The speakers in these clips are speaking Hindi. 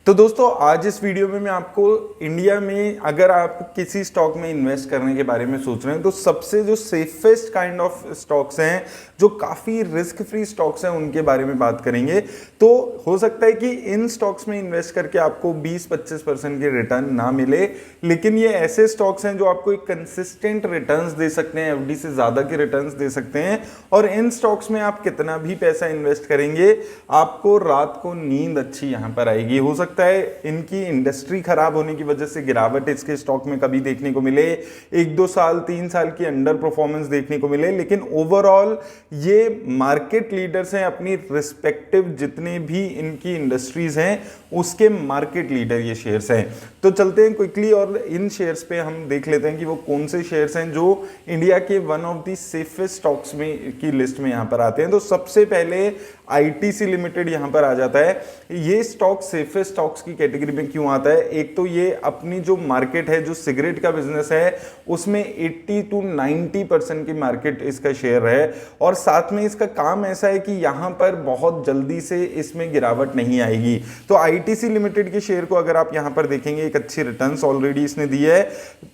तो दोस्तों आज इस वीडियो में मैं आपको इंडिया में अगर आप किसी स्टॉक में इन्वेस्ट करने के बारे में सोच रहे हैं तो सबसे जो सेफेस्ट काइंड ऑफ स्टॉक्स हैं, जो काफ़ी रिस्क फ्री स्टॉक्स हैं, उनके बारे में बात करेंगे। तो हो सकता है कि इन स्टॉक्स में इन्वेस्ट करके आपको 20-25% के रिटर्न ना मिले, लेकिन ये ऐसे स्टॉक्स हैं जो आपको एक कंसिस्टेंट रिटर्न्स दे सकते हैं, एफडी से ज़्यादा के रिटर्न्स दे सकते हैं। और इन स्टॉक्स में आप कितना भी पैसा इन्वेस्ट करेंगे आपको रात को नींद अच्छी यहाँ पर आएगी। हो सकता है इनकी इंडस्ट्री खराब होने की वजह से गिरावट इसके स्टॉक में कभी देखने को मिले, 1-2 साल 3 साल की अंडर परफॉर्मेंस देखने को मिले, लेकिन ओवरऑल ये मार्केट लीडर्स हैं। अपनी रिस्पेक्टिव जितने भी इनकी इंडस्ट्रीज हैं उसके मार्केट लीडर ये शेयर्स हैं। तो चलते हैं क्विकली और इन शेयर्स पे हम देख लेते हैं कि वो कौन से शेयर्स हैं जो इंडिया के one of the safest stocks में की लिस्ट में यहाँ पर आते हैं। तो सबसे पहले आईटीसी लिमिटेड यहाँ पर आ जाता है। ये स्टॉक सेफेस्ट स्टॉक्स की कैटेगरी में क्यों आता है? एक तो ये अपनी जो मार्केट है, जो सिगरेट का बिजनेस है, उसमें 80-90% की मार्केट इसका शेयर है। और साथ में इसका काम ऐसा है कि यहाँ पर बहुत जल्दी से इसमें गिरावट नहीं आएगी। तो आईटीसी लिमिटेड के शेयर को अगर आप यहाँ पर देखेंगे, एक अच्छी रिटर्न्स ऑलरेडी इसने दी है।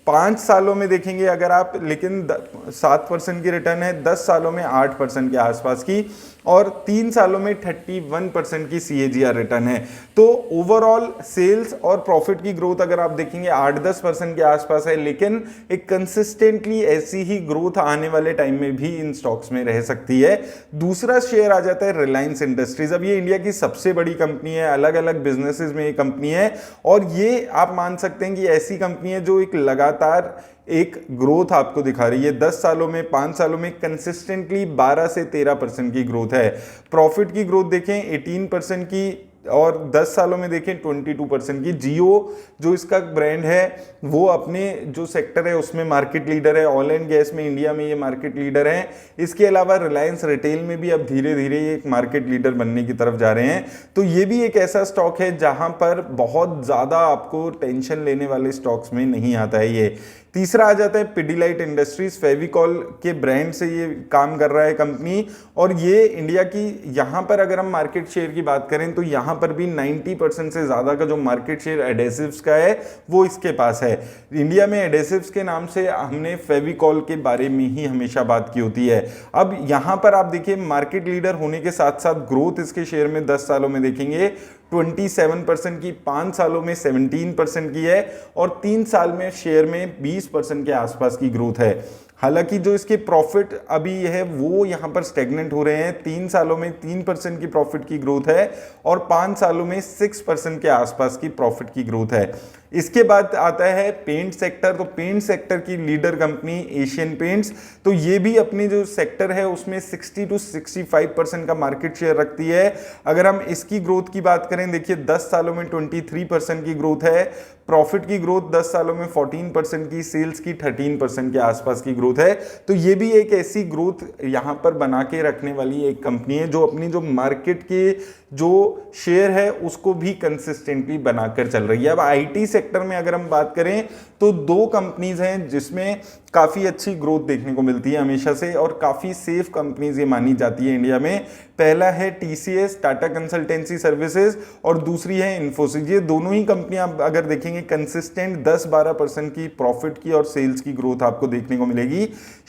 5 सालों में देखेंगे अगर आप, लेकिन 7% की रिटर्न है, 10 सालों में 8% के आसपास की, और 3 सालों में 31% की CAGR रिटर्न है। तो ओवरऑल सेल्स और प्रॉफिट की ग्रोथ अगर आप देखेंगे 8-10% के आसपास है, लेकिन एक कंसिस्टेंटली ऐसी ही ग्रोथ आने वाले टाइम में भी इन स्टॉक्स में रह सकती है। दूसरा शेयर आ जाता है रिलायंस इंडस्ट्रीज। अब ये इंडिया की सबसे बड़ी कंपनी है, अलग अलग बिजनेसेस में ये कंपनी है, और ये आप मान सकते हैं कि ऐसी कंपनी है जो एक लगातार एक ग्रोथ आपको दिखा रही है। 10 सालों में, 5 सालों में कंसिस्टेंटली 12 से 13% की ग्रोथ है। प्रॉफिट की ग्रोथ देखें 18% की, और 10 सालों में देखें 22% की। जियो जो इसका ब्रांड है वो अपने जो सेक्टर है उसमें मार्केट लीडर है। ऑयल एंड गैस में इंडिया में ये मार्केट लीडर है। इसके अलावा रिलायंस रिटेल में भी अब धीरे धीरे ये एक मार्केट लीडर बनने की तरफ जा रहे हैं। तो ये भी एक ऐसा स्टॉक है जहां पर बहुत ज़्यादा आपको टेंशन लेने वाले स्टॉक्स में नहीं आता है ये। तीसरा आ जाता है पिडिलाइट इंडस्ट्रीज। फेविकॉल के ब्रांड से ये काम कर रहा है कंपनी, और ये इंडिया की यहाँ पर अगर हम मार्केट शेयर की बात करें तो यहाँ पर भी 90% से ज़्यादा का जो मार्केट शेयर एडेसिव्स का है वो इसके पास है। इंडिया में एडेसिव्स के नाम से हमने फेविकॉल के बारे में ही हमेशा बात की होती है। अब यहाँ पर आप देखिए मार्केट लीडर होने के साथ साथ ग्रोथ इसके शेयर में 10 सालों में देखेंगे 27% की, 5 सालों में 17% की है, और 3 साल में शेयर में 20% के आसपास की ग्रोथ है। हालांकि जो इसके प्रॉफिट अभी है वो यहाँ पर स्टेगनेंट हो रहे हैं। 3 सालों में 3% की प्रॉफिट की ग्रोथ है, और 5 सालों में 6% के आसपास की प्रॉफिट की ग्रोथ है। इसके बाद आता है पेंट सेक्टर। तो पेंट सेक्टर की लीडर कंपनी एशियन पेंट्स, तो ये भी अपनी जो सेक्टर है उसमें 60-65% का मार्केट शेयर रखती है। अगर हम इसकी ग्रोथ की बात करें, देखिए 10 सालों में 23% की ग्रोथ है, प्रॉफिट की ग्रोथ 10 सालों में 14% की, सेल्स की 13% के आसपास की ग्रोथ है। तो ये भी एक ऐसी ग्रोथ यहां पर बना के रखने वाली एक कंपनी है जो अपनी जो मार्केट के जो शेयर है उसको भी कंसिस्टेंटली बनाकर चल रही है। अब आईटी सेक्टर में अगर हम बात करें तो 2 कंपनीज हैं जिसमें काफ़ी अच्छी ग्रोथ देखने को मिलती है हमेशा से, और काफ़ी सेफ कंपनीज ये मानी जाती है इंडिया में। पहला है TCS, टाटा कंसल्टेंसी सर्विसेज, और दूसरी है इन्फोसिस। ये दोनों ही कंपनियां अगर देखेंगे कंसिस्टेंट 10-12% की प्रॉफिट की और सेल्स की ग्रोथ आपको देखने को मिलेगी।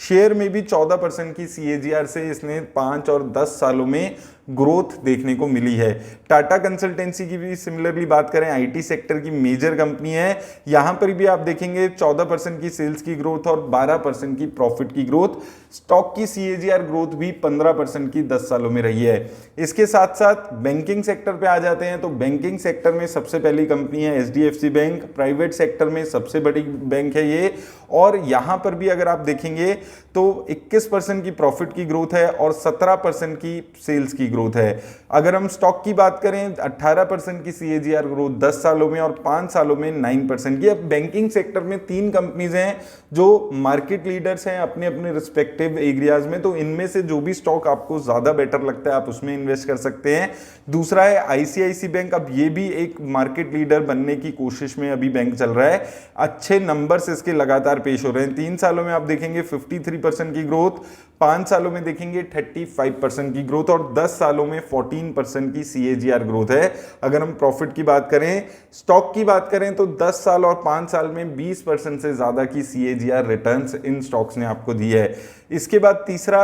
शेयर में भी 14% की CAGR से इसने 5 और 10 सालों में ग्रोथ देखने को मिली है। टाटा कंसल्टेंसी की भी सिमिलरली बात करें, आईटी सेक्टर की मेजर कंपनी है। यहां पर भी आप देखेंगे 14% की सेल्स की ग्रोथ और 12% की प्रॉफिट की ग्रोथ। स्टॉक की CAGR ग्रोथ भी 15% की 10 सालों में रही है। इसके साथ साथ बैंकिंग सेक्टर पे आ जाते हैं। तो बैंकिंग सेक्टर में सबसे पहली कंपनी है HDFC बैंक, प्राइवेट सेक्टर में सबसे बड़ी बैंक है ये, और यहां पर भी अगर आप देखेंगे तो 21% की प्रॉफिट की ग्रोथ है और 17% की सेल्स की ग्रोथ है। अगर हम स्टॉक की बात करें 18% की CAGR ग्रोथ 10 सालों में और 5 सालों में 9% की। अब बैंकिंग सेक्टर में 3 कंपनीज हैं जो मार्केट लीडर्स हैं अपने अपने रिस्पेक्टिव एरियाज में। तो इनमें से जो भी स्टॉक आपको ज्यादा बेटर लगता है आप उसमें इन्वेस्ट कर सकते हैं। दूसरा है ICICI बैंक। अब ये भी एक मार्केट लीडर बनने की कोशिश में अभी बैंक चल रहा है। अच्छे नंबर्स इसके लगातार पेश हो रहे हैं। 3 सालों में आप देखेंगे 53% की ग्रोथ, 5 सालों में देखेंगे 35% की ग्रोथ, और 10 सालों में 14% की CAGR ग्रोथ है। अगर हम प्रॉफिट की बात करें, स्टॉक की बात करें तो 10 साल और 5 साल में 20% से ज्यादा की CAGR रिटर्न्स इन स्टॉक्स ने आपको दी है। इसके बाद तीसरा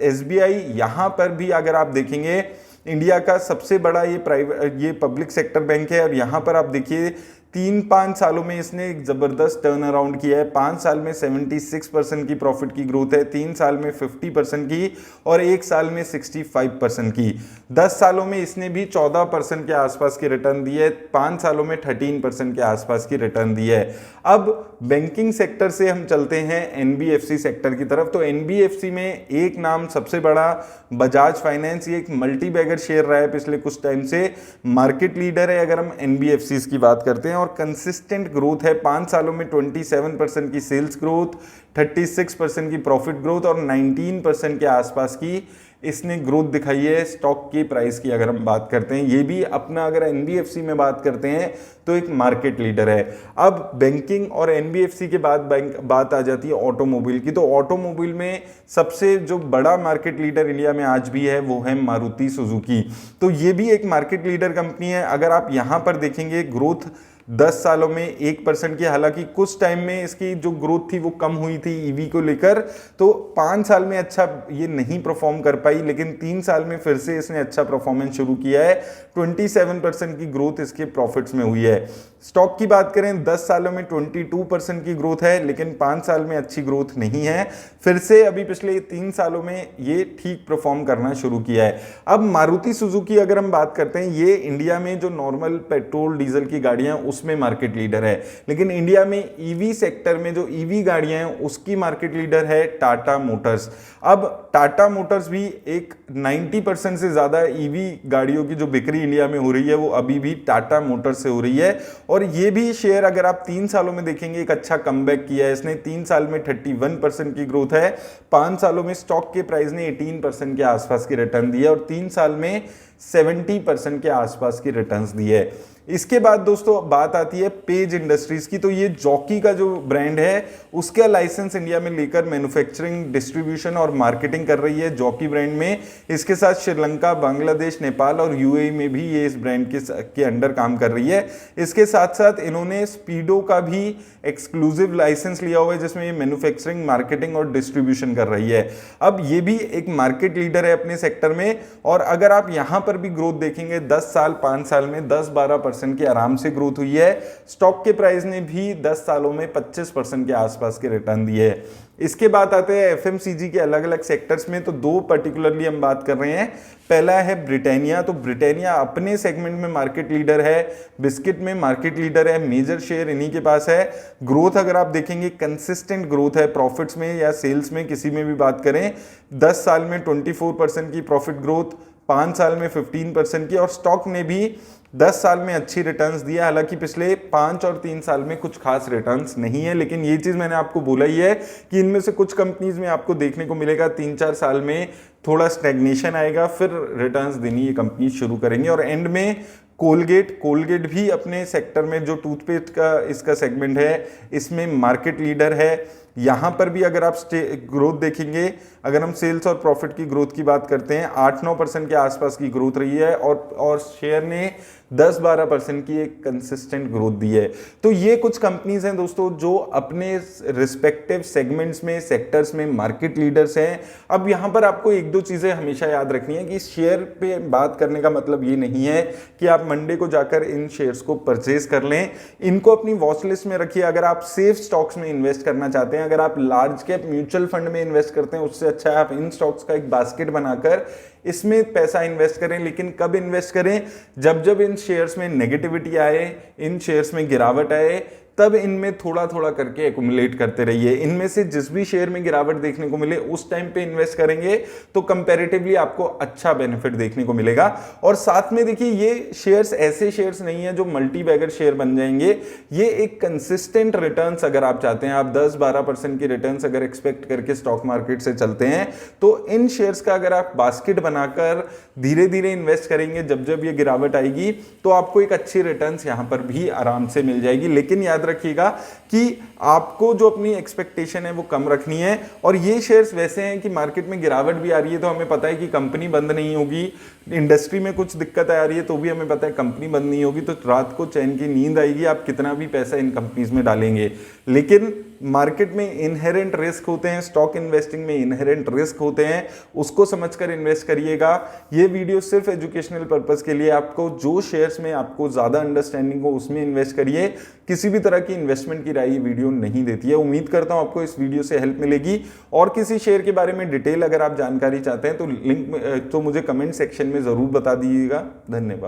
SBI, यहां पर भी अगर आप देखेंगे इंडिया का सबसे बड़ा ये पब्लिक सेक्टर बैंक है और यहां पर आप देखिए 3-5 सालों में इसने एक जबरदस्त टर्न अराउंड किया है। 5 साल में 76% की प्रॉफिट की ग्रोथ है, 3 साल में 50% की और 1 साल में 65% की। 10 सालों में इसने भी 14% के आसपास की रिटर्न दी है, 5 सालों में 13% के आसपास की रिटर्न दी है। अब बैंकिंग सेक्टर से हम चलते हैं NBFC सेक्टर की तरफ। तो NBFC में एक नाम सबसे बड़ा बजाज फाइनेंस, ये एक मल्टी बैगर शेयर रहा है पिछले कुछ टाइम से, मार्केट लीडर है अगर हम NBFCs की बात करते हैं और कंसिस्टेंट ग्रोथ है। 5 सालों में 27% की सेल्स ग्रोथ, 36% की प्रॉफिट ग्रोथ और 19% के आसपास की इसने ग्रोथ दिखाई है। स्टॉक की प्राइस की अगर हम बात करते हैं, ये भी अपना अगर NBFC में बात करते हैं तो एक मार्केट लीडर है। अब बैंकिंग और NBFC के बाद बात आ जाती है ऑटोमोबाइल की। तो ऑटोमोबाइल में सबसे जो बड़ा मार्केट लीडर इंडिया में आज भी है वो है मारुति सुजुकी। तो ये भी एक मार्केट लीडर कंपनी है। अगर आप यहां पर देखेंगे ग्रोथ 10 सालों में 1% की, हालांकि कुछ टाइम में इसकी जो ग्रोथ थी वो कम हुई थी ईवी को लेकर, तो 5 साल में अच्छा ये नहीं परफॉर्म कर पाई, लेकिन 3 साल में फिर से इसने अच्छा परफॉर्मेंस शुरू किया है। 27% की ग्रोथ इसके प्रॉफिट्स में हुई है। स्टॉक की बात करें 10 सालों में 22% की ग्रोथ है, लेकिन 5 साल में अच्छी ग्रोथ नहीं है। फिर से अभी पिछले 3 सालों में ये ठीक परफॉर्म करना शुरू किया है। अब मारुति सुजुकी अगर हम बात करते हैं, ये इंडिया में जो नॉर्मल पेट्रोल डीजल की गाड़ियां उसमें मार्केट लीडर है, लेकिन इंडिया में ईवी सेक्टर में जो ईवी गाड़ियां हैं उसकी मार्केट लीडर है टाटा मोटर्स। अब टाटा मोटर्स भी एक 90% से ज्यादा ईवी गाड़ियों की जो बिक्री इंडिया में हो रही है वो अभी भी टाटा मोटर्स से हो रही है। और ये भी शेयर अगर आप 3 सालों में देखेंगे एक अच्छा कमबैक किया है इसने। 3 साल में 31% की ग्रोथ है, 5 सालों में स्टॉक के प्राइस ने 18% के आसपास की रिटर्न दी है और 3 साल में 70% के आसपास की रिटर्न्स दी है। इसके बाद दोस्तों बात आती है पेज इंडस्ट्रीज की। तो ये जॉकी का जो ब्रांड है उसका लाइसेंस इंडिया में लेकर मैन्युफैक्चरिंग, डिस्ट्रीब्यूशन और मार्केटिंग कर रही है जॉकी ब्रांड में। इसके साथ श्रीलंका, बांग्लादेश, नेपाल और UAE में भी ये इस ब्रांड के अंडर काम कर रही है। इसके साथ साथ इन्होंने स्पीडो का भी एक्सक्लूसिव लाइसेंस लिया हुआ है जिसमें ये मैन्युफैक्चरिंग, मार्केटिंग और डिस्ट्रीब्यूशन कर रही है। अब ये भी एक मार्केट लीडर है अपने सेक्टर में। और अगर आप यहां पर भी ग्रोथ देखेंगे 10 साल 5 साल में 10-12% की आराम से ग्रोथ हुई है। स्टॉक के प्राइस ने भी 10 सालों में 25% के आसपास के रिटर्न दिए है। इसके बाद आते हैं FMCG के अलग अलग सेक्टर्स में। तो 2 पर्टिकुलरली हम बात कर रहे हैं। पहला है ब्रिटानिया। तो ब्रिटानिया अपने सेगमेंट में मार्केट लीडर है, बिस्किट में मार्केट लीडर है, मेजर शेयर इन्हीं के पास है। ग्रोथ अगर आप देखेंगे कंसिस्टेंट ग्रोथ है, प्रॉफिट्स में या सेल्स में किसी में भी बात करें। 10 साल में 24% की प्रॉफिट ग्रोथ, 5 साल में 15% की, और स्टॉक ने भी 10 साल में अच्छी रिटर्न्स दिया। हालांकि पिछले 5 और 3 साल में कुछ खास रिटर्न्स नहीं है, लेकिन ये चीज मैंने आपको बोला ही है कि इनमें से कुछ कंपनीज में आपको देखने को मिलेगा 3-4 साल में थोड़ा स्टैग्नेशन आएगा, फिर रिटर्न्स देनी ये कंपनी शुरू करेंगे। और एंड में कोलगेट भी अपने सेक्टर में जो टूथपेस्ट का इसका सेगमेंट है इसमें मार्केट लीडर है। यहां पर भी अगर आप ग्रोथ देखेंगे, अगर हम सेल्स और प्रॉफिट की ग्रोथ की बात करते हैं 8-9% के आसपास की ग्रोथ रही है और शेयर ने 10-12% की एक कंसिस्टेंट ग्रोथ दी है। तो ये कुछ कंपनीज हैं दोस्तों जो अपने रिस्पेक्टिव सेगमेंट्स में, सेक्टर्स में मार्केट लीडर्स हैं। अब यहां पर आपको 1-2 चीजें हमेशा याद रखनी है कि शेयर पे बात करने का मतलब ये नहीं है कि आप मंडे को जाकर इन शेयर्स को परचेज कर लें। इनको अपनी वॉच लिस्ट में रखिए। अगर आप सेफ स्टॉक्स में इन्वेस्ट करना चाहते हैं, अगर आप लार्ज कैप म्यूचुअल फंड में इन्वेस्ट करते हैं, उससे अच्छा है आप इन स्टॉक्स का एक बास्केट बनाकर इसमें पैसा इन्वेस्ट करें। लेकिन कब इन्वेस्ट करें? जब इन शेयर्स में नेगेटिविटी आए, इन शेयर्स में गिरावट आए, तब इनमें थोड़ा थोड़ा करके एक्युमुलेट करते रहिए। इनमें से जिस भी शेयर में गिरावट देखने को मिले उस टाइम पे इन्वेस्ट करेंगे तो कंपैरेटिवली आपको अच्छा बेनिफिट देखने को मिलेगा। और साथ में देखिए ये शेयर्स ऐसे शेयर्स नहीं है जो मल्टी बैगर शेयर बन जाएंगे। ये एक कंसिस्टेंट रिटर्न्स अगर आप चाहते हैं, आप 10-12% की रिटर्न्स अगर एक्सपेक्ट करके स्टॉक मार्केट से चलते हैं, तो इन शेयर्स का अगर आप बास्केट बनाकर धीरे धीरे इन्वेस्ट करेंगे, जब ये गिरावट आएगी तो आपको एक अच्छी रिटर्न्स यहां पर भी आराम से मिल जाएगी। लेकिन याद रखिएगा कि आपको जो अपनी एक्सपेक्टेशन है वो कम रखनी है। और ये शेयर्स वैसे हैं कि मार्केट में गिरावट भी आ रही है तो हमें पता है कि कंपनी बंद नहीं होगी, इंडस्ट्री में कुछ दिक्कत आ रही है तो भी हमें पता है कंपनी बंद नहीं होगी, तो रात को चैन की नींद आएगी, आप कितना भी पैसा इन कंपनीज में डालेंगे। लेकिन मार्केट में इनहेरेंट रिस्क होते हैं, स्टॉक इन्वेस्टिंग में इनहेरेंट रिस्क होते हैं, उसको समझकर इन्वेस्ट करिएगा। ये वीडियो सिर्फ एजुकेशनल पर्पस के लिए, आपको जो शेयर्स में आपको ज़्यादा अंडरस्टैंडिंग हो उसमें इन्वेस्ट करिए। किसी भी तरह की इन्वेस्टमेंट की राय ये वीडियो नहीं देती है। उम्मीद करता हूँ आपको इस वीडियो से हेल्प मिलेगी, और किसी शेयर के बारे में डिटेल अगर आप जानकारी चाहते हैं तो लिंक तो मुझे कमेंट सेक्शन में ज़रूर बता दीजिएगा। धन्यवाद।